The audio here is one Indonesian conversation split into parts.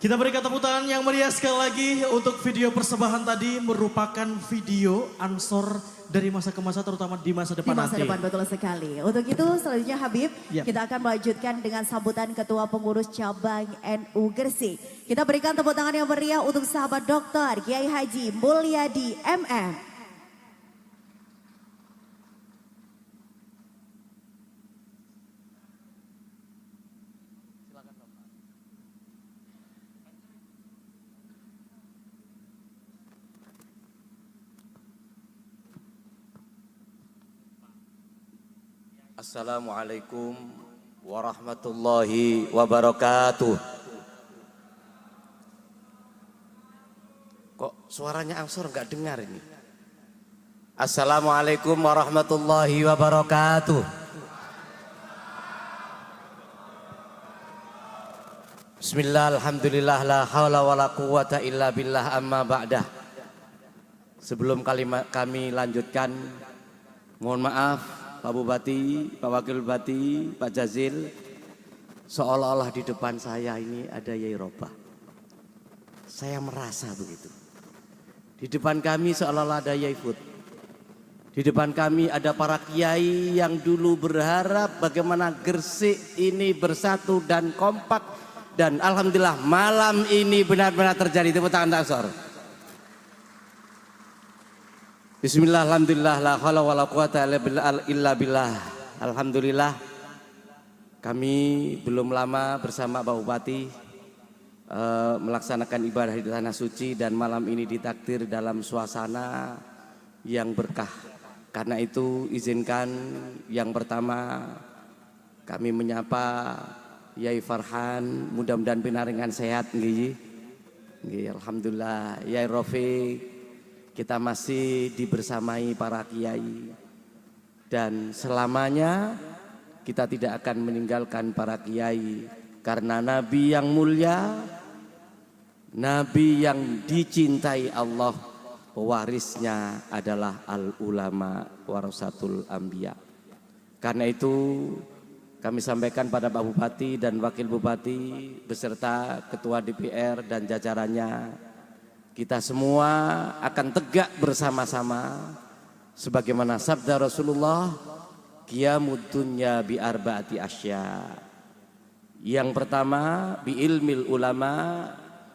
Kita berikan tepuk tangan yang meriah sekali lagi untuk video persembahan tadi merupakan video ansor dari masa ke masa terutama di masa depan nanti. Di masa depan betul sekali. Untuk itu selanjutnya Habib kita akan melanjutkan dengan sambutan Ketua Pengurus Cabang NU Gresik. Kita berikan tepuk tangan yang meriah untuk sahabat dokter Kiai Haji Mulyadi MM. Assalamualaikum warahmatullahi wabarakatuh. Kok suaranya ansor nggak dengar ini? Assalamualaikum warahmatullahi wabarakatuh. Bismillah, alhamdulillah, la haula wa la quwata illa billah, amma ba'dah. Sebelum kami lanjutkan, mohon maaf Pak Bupati, Pak Wakil Bupati, Pak Jazil, seolah-olah di depan saya ini ada Yai Robah. Saya merasa begitu. Di depan kami seolah-olah ada Yai Fut. Di depan kami ada para kiai yang dulu berharap bagaimana Gresik ini bersatu dan kompak. Dan alhamdulillah malam ini benar-benar terjadi. Tepuk tangan ansor. Bismillah, alhamdulillah, la haula wa la quwata illa billah. Alhamdulillah, kami belum lama bersama Pak Bupati melaksanakan ibadah di Tanah Suci dan malam ini ditakdir dalam suasana yang berkah. Karena itu izinkan yang pertama kami menyapa Yai Farhan, mudah-mudahan pinaringan sehat nggih. Alhamdulillah, Yai Rofiq. Kita masih dibersamai para kiai dan selamanya kita tidak akan meninggalkan para kiai karena Nabi yang mulia, Nabi yang dicintai Allah, pewarisnya adalah al-ulama warasatul anbiya. Karena itu kami sampaikan pada Pak Bupati dan Wakil Bupati beserta Ketua DPR dan jajarannya, kita semua akan tegak bersama-sama sebagaimana sabda Rasulullah, qiyamud dunya bi arba'ati asya. Yang pertama bi ilmil ulama,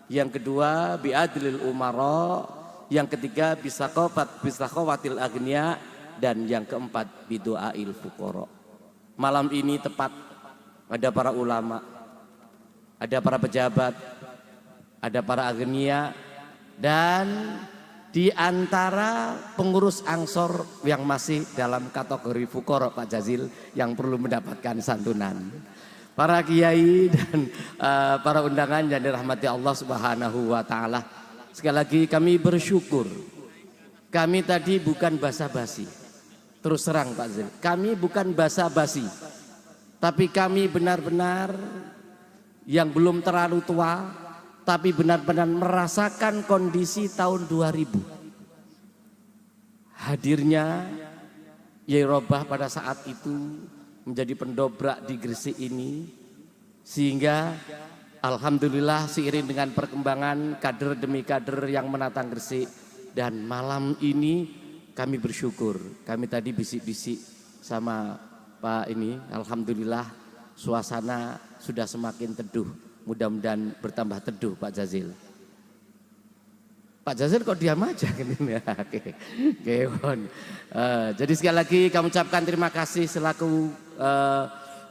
yang kedua bi adlil umara, yang ketiga bisaqawatil agniya, dan yang keempat bi du'ail fuqara. Malam ini tepat ada para ulama, ada para pejabat, ada para agniya, dan di antara pengurus ansor yang masih dalam kategori fukoro Pak Jazil yang perlu mendapatkan santunan. Para kiai dan para undangan yang dirahmati Allah Subhanahu wa taala. Sekali lagi kami bersyukur. Kami tadi bukan basa-basi. Terus terang Pak Jazil, kami bukan basa-basi. Tapi kami benar-benar yang belum terlalu tua, tapi benar-benar merasakan kondisi tahun 2000. Hadirnya Yai Robah pada saat itu menjadi pendobrak di Gresik ini, sehingga alhamdulillah seiring dengan perkembangan kader demi kader yang menatang Gresik, dan malam ini kami bersyukur. Kami tadi bisik-bisik sama Pak ini, alhamdulillah suasana sudah semakin teduh. Mudah-mudahan bertambah teduh Pak Jazil. Pak Jazil kok diam aja gini ya. Jadi sekali lagi kami ucapkan terima kasih selaku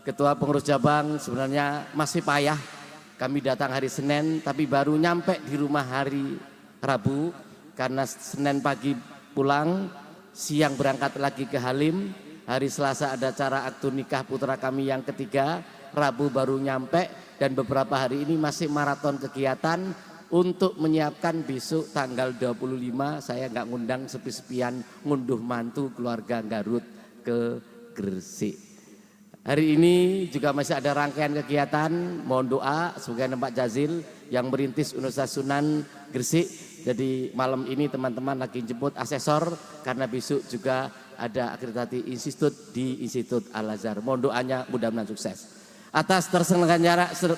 Ketua Pengurus Cabang. Sebenarnya masih payah. Kami datang hari Senin tapi baru nyampe di rumah hari Rabu karena Senin pagi pulang, siang berangkat lagi ke Halim. Hari Selasa ada acara akad nikah putra kami yang ketiga. Rabu baru nyampe. Dan beberapa hari ini masih maraton kegiatan untuk menyiapkan besok tanggal 25 saya nggak ngundang sepi-sepian ngunduh mantu keluarga Garut ke Gresik. Hari ini juga masih ada rangkaian kegiatan, mohon doa sebagai Pak Jazil yang merintis Universitas Sunan Gresik. Jadi malam ini teman-teman lagi jemput asesor karena besok juga ada akreditasi institut di Institut Al Azhar. Mohon doanya mudah-mudahan sukses. Atas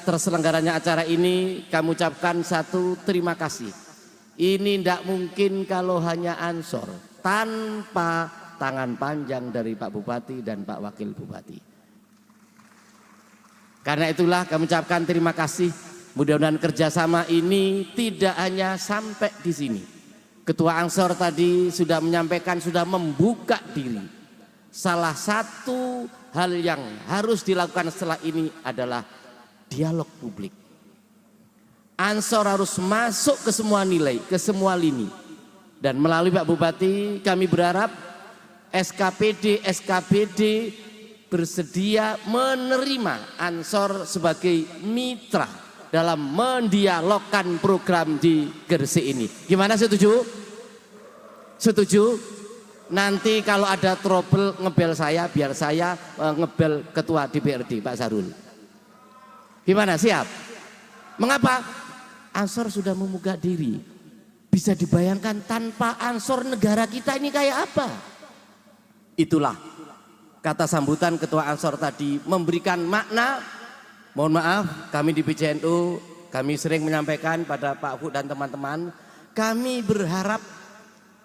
terselenggaranya acara ini kami ucapkan satu terima kasih. Ini tidak mungkin kalau hanya Ansor tanpa tangan panjang dari Pak Bupati dan Pak Wakil Bupati. Karena itulah kami ucapkan terima kasih. Mudah-mudahan kerjasama ini tidak hanya sampai di sini. Ketua Ansor tadi sudah menyampaikan, sudah membuka diri. Salah satu hal yang harus dilakukan setelah ini adalah dialog publik. Ansor harus masuk ke semua nilai, ke semua lini. Dan melalui Pak Bupati kami berharap SKPD bersedia menerima Ansor sebagai mitra dalam mendialogkan program di Gresik ini. Gimana, setuju? Setuju? Nanti kalau ada trouble ngebel saya, biar saya ngebel Ketua DPRD Pak Sarul. Gimana, siap? Mengapa? Ansor sudah membuka diri. Bisa dibayangkan tanpa Ansor negara kita ini kayak apa? Itulah kata sambutan Ketua Ansor tadi memberikan makna. Mohon maaf, kami di PCNU, kami sering menyampaikan pada Pak Fu dan teman-teman, kami berharap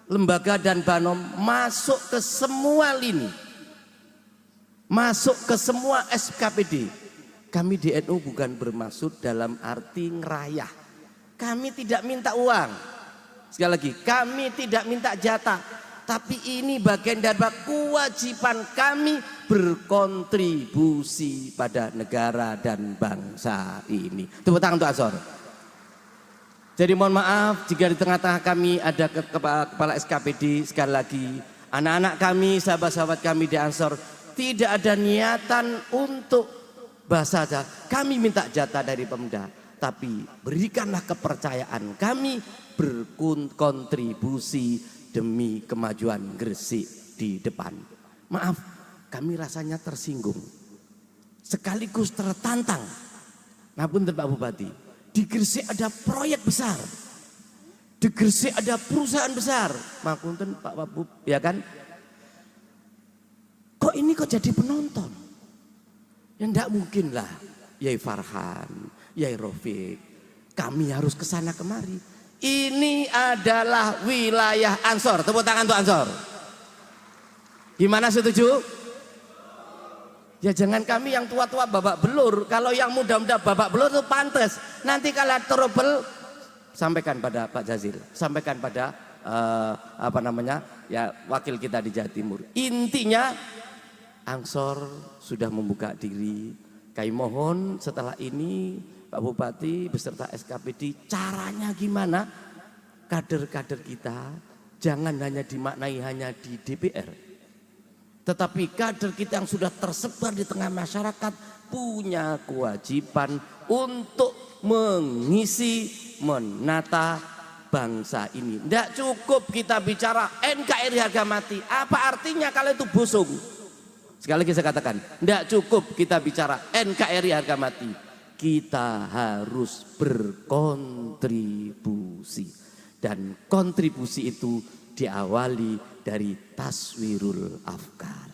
lembaga dan Banom masuk ke semua lini, masuk ke semua SKPD. Kami di NU bukan bermaksud dalam arti ngerayah. Kami tidak minta uang. Sekali lagi, kami tidak minta jatah. Tapi ini bagian dari kewajiban kami berkontribusi pada negara dan bangsa ini. Tepuk tangan untuk Ansor. Jadi mohon maaf jika di tengah-tengah kami ada kepala SKPD. Sekali lagi, anak-anak kami, sahabat-sahabat kami di Ansor tidak ada niatan untuk bahasa saja. Kami minta jatah dari Pemda, tapi berikanlah kepercayaan kami berkontribusi demi kemajuan Gresik di depan. Maaf, kami rasanya tersinggung, sekaligus tertantang. Ngapunten Pak Bupati, di Gresik ada proyek besar, di Gresik ada perusahaan besar. Ngapunten Pak Wabub, ya kan? Kok ini kok jadi penonton? Ya enggak mungkin lah, Yai Farhan, Yai Rofiq, kami harus kesana kemari. Ini adalah wilayah Ansor. Tepuk tangan untuk Ansor. Gimana, setuju? Ya jangan kami yang tua-tua babak belur. Kalau yang muda-muda babak belur itu pantas. Nanti kalau trouble, sampaikan pada Pak Jazil, sampaikan pada ya wakil kita di Jawa Timur. Intinya Ansor sudah membuka diri. Kami mohon setelah ini Pak Bupati beserta SKPD, caranya gimana? Kader-kader kita jangan hanya dimaknai hanya di DPR, tetapi kader kita yang sudah tersebar di tengah masyarakat punya kewajiban untuk mengisi, menata bangsa ini. Tidak cukup kita bicara NKRI harga mati. Apa artinya kalau itu busung? Sekali lagi saya katakan, tidak cukup kita bicara NKRI harga mati. Kita harus berkontribusi, dan kontribusi itu diawali dari taswirul afkar.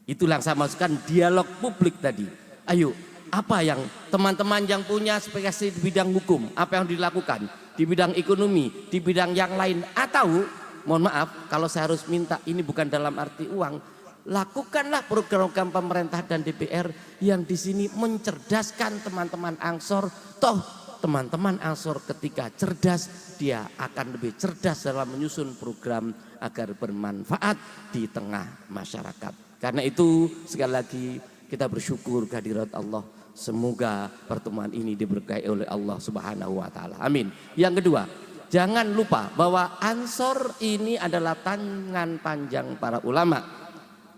Itulah yang saya maksudkan dialog publik tadi. Ayo, apa yang teman-teman yang punya spesialis di bidang hukum, apa yang dilakukan di bidang ekonomi, di bidang yang lain, atau mohon maaf kalau saya harus minta, ini bukan dalam arti uang. Lakukanlah program-program pemerintah dan DPR yang di sini mencerdaskan teman-teman Ansor. Toh teman-teman Ansor ketika cerdas, dia akan lebih cerdas dalam menyusun program agar bermanfaat di tengah masyarakat. Karena itu sekali lagi kita bersyukur kehadirat Allah. Semoga pertemuan ini diberkahi oleh Allah Subhanahu wa taala. Amin. Yang kedua, jangan lupa bahwa Ansor ini adalah tangan panjang para ulama.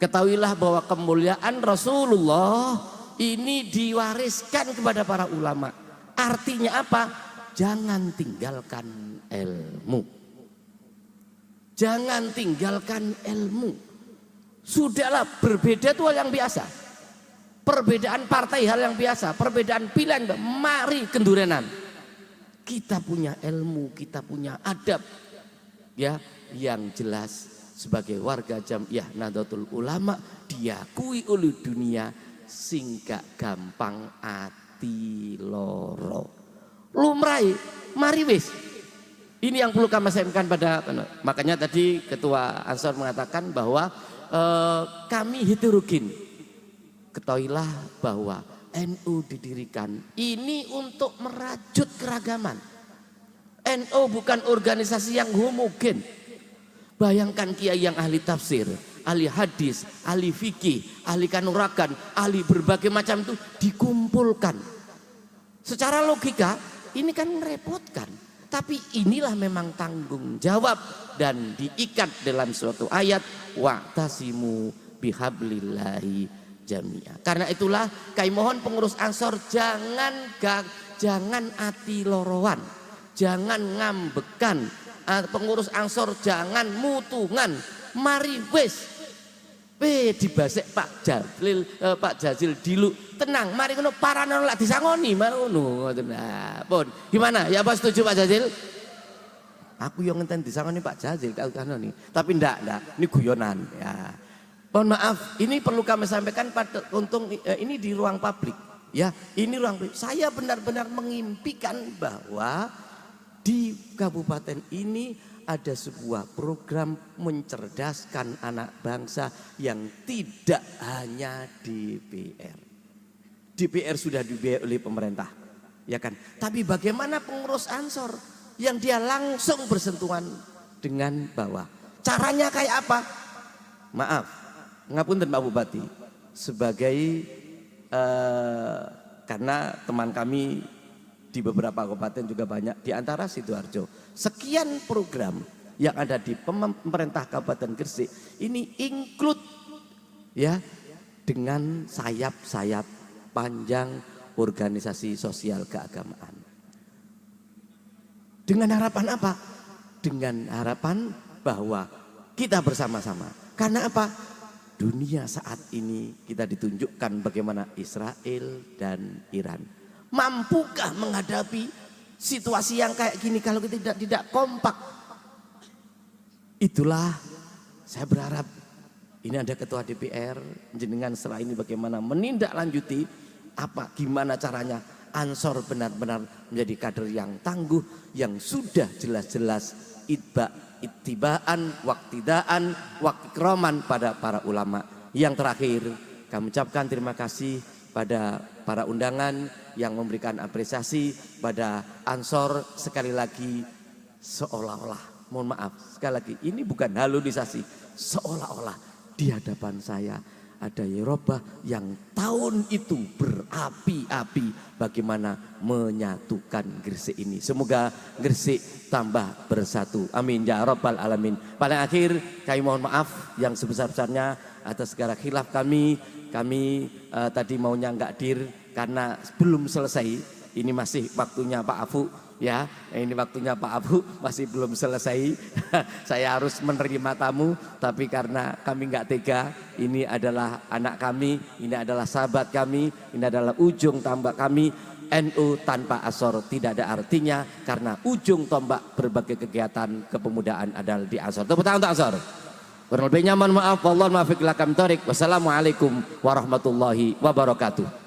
Ketahuilah bahwa kemuliaan Rasulullah ini diwariskan kepada para ulama. Artinya apa? Jangan tinggalkan ilmu. Jangan tinggalkan ilmu. Sudahlah, berbeda itu hal yang biasa. Perbedaan partai hal yang biasa. Perbedaan pilihan, mari kendurenan. Kita punya ilmu, kita punya adab. Ya, yang jelas sebagai warga Jam'iyah Nahdlatul Ulama diakui oleh dunia sing gak gampang ati loro. Lumrai, mari wis. Ini yang perlu kami sampaikan pada, makanya tadi Ketua Ansor mengatakan bahwa kami heterogen. Ketahuilah bahwa NU didirikan ini untuk merajut keragaman. NU bukan organisasi yang homogen. Bayangkan kiai yang ahli tafsir, ahli hadis, ahli fikih, ahli kanuragan, ahli berbagai macam itu dikumpulkan. Secara logika ini kan merepotkan. Tapi inilah memang tanggung jawab dan diikat dalam suatu ayat wa'tasimu bihablillahi jami'a. Karena itulah kami mohon pengurus Ansor jangan ati lorowan, jangan ngambekan. Pengurus Ansor jangan mutungan. Mari wis dibasek Pak Jazil dilu tenang. Mari kono parane lak disangoni mari ngono ngoten. Nah, pun gimana? Ya apa setuju Pak Jazil? Aku yang ngenten disangoni Pak Jazil kanoni. Tapi ndak, ini guyonan ya. Mohon maaf, ini perlu kami sampaikan pada untung ini di ruang publik. Ya, ini ruang publik. Saya benar-benar mengimpikan bahwa di kabupaten ini ada sebuah program mencerdaskan anak bangsa yang tidak hanya DPR. DPR sudah dibiayai oleh pemerintah, ya kan? Tapi bagaimana pengurus Ansor yang dia langsung bersentuhan dengan bawah? Caranya kayak apa? Maaf, ngapunten Pak Bupati, sebagai karena teman kami di beberapa kabupaten juga banyak, di antara Sidoarjo. Sekian program yang ada di pemerintah Kabupaten Gresik ini include ya dengan sayap-sayap panjang organisasi sosial keagamaan. Dengan harapan apa? Dengan harapan bahwa kita bersama-sama. Karena apa? Dunia saat ini kita ditunjukkan bagaimana Israel dan Iran. Mampukah menghadapi situasi yang kayak gini kalau kita tidak kompak? Itulah saya berharap ini ada ketua DPR, jenengan setelah ini bagaimana menindaklanjuti gimana caranya Ansor benar-benar menjadi kader yang tangguh, yang sudah jelas-jelas ittibaan, waktidaan, wakikroman pada para ulama. Yang terakhir kami ucapkan terima kasih pada para undangan yang memberikan apresiasi pada Ansor. Sekali lagi seolah-olah, mohon maaf sekali lagi, ini bukan halonisasi, seolah-olah di hadapan saya ada Yeroba yang tahun itu berapi-api bagaimana menyatukan Gresik ini. Semoga Gresik tambah bersatu, amin ya rabbal alamin. Paling akhir kami mohon maaf yang sebesar-besarnya atas segala khilaf kami tadi maunya nggak hadir karena belum selesai. Ini masih waktunya Pak Afu ya. Ini waktunya Pak Afu masih belum selesai. Saya harus menerima tamu, tapi karena kami nggak tega. Ini adalah anak kami, ini adalah sahabat kami, ini adalah ujung tombak kami. NU tanpa Ansor tidak ada artinya karena ujung tombak berbagai kegiatan kepemudaan adalah di Ansor. Tepuk tangan untuk Ansor. Kurang lebihnya mohon maaf. Wassalamualaikum warahmatullahi wabarakatuh.